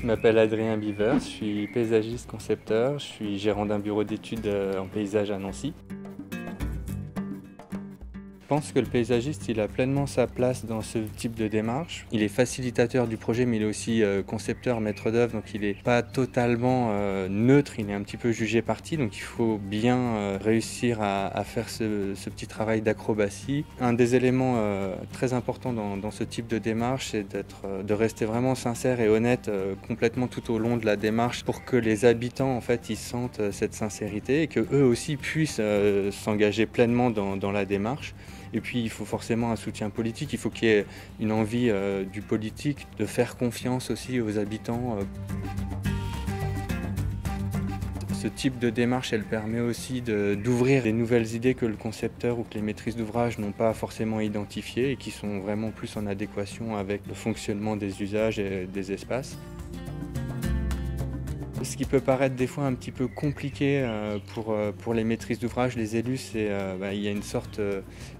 Je m'appelle Adrien Biver, je suis paysagiste concepteur, je suis gérant d'un bureau d'études en paysage à Nancy. Je pense que le paysagiste il a pleinement sa place dans ce type de démarche. Il est facilitateur du projet mais il est aussi concepteur, maître d'œuvre, donc il n'est pas totalement neutre, il est un petit peu jugé parti, donc il faut bien réussir à faire ce petit travail d'acrobatie. Un des éléments très importants dans ce type de démarche, c'est de rester vraiment sincère et honnête complètement tout au long de la démarche pour que les habitants en fait, ils sentent cette sincérité et qu'eux aussi puissent s'engager pleinement dans la démarche. Et puis il faut forcément un soutien politique, il faut qu'il y ait une envie du politique de faire confiance aussi aux habitants. Ce type de démarche, elle permet aussi d'ouvrir des nouvelles idées que le concepteur ou que les maîtrises d'ouvrage n'ont pas forcément identifiées et qui sont vraiment plus en adéquation avec le fonctionnement des usages et des espaces. Ce qui peut paraître des fois un petit peu compliqué pour les maîtrises d'ouvrage, les élus, c'est il y a une sorte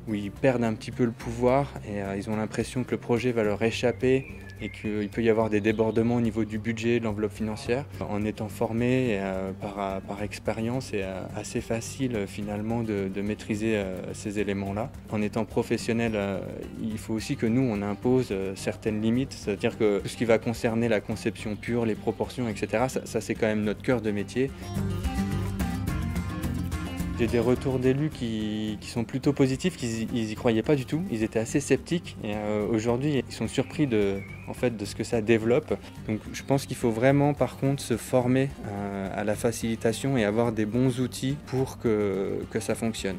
où ils perdent un petit peu le pouvoir et ils ont l'impression que le projet va leur échapper et qu'il peut y avoir des débordements au niveau du budget, de l'enveloppe financière. En étant formé par expérience, c'est assez facile finalement de maîtriser ces éléments-là. En étant professionnel, il faut aussi que nous, on impose certaines limites, c'est-à-dire que tout ce qui va concerner la conception pure, les proportions, etc., ça c'est quand même notre cœur de métier. J'ai des retours d'élus qui sont plutôt positifs, qu'ils n'y croyaient pas du tout, ils étaient assez sceptiques et aujourd'hui ils sont surpris de ce que ça développe. Donc je pense qu'il faut vraiment par contre se former à la facilitation et avoir des bons outils pour que ça fonctionne.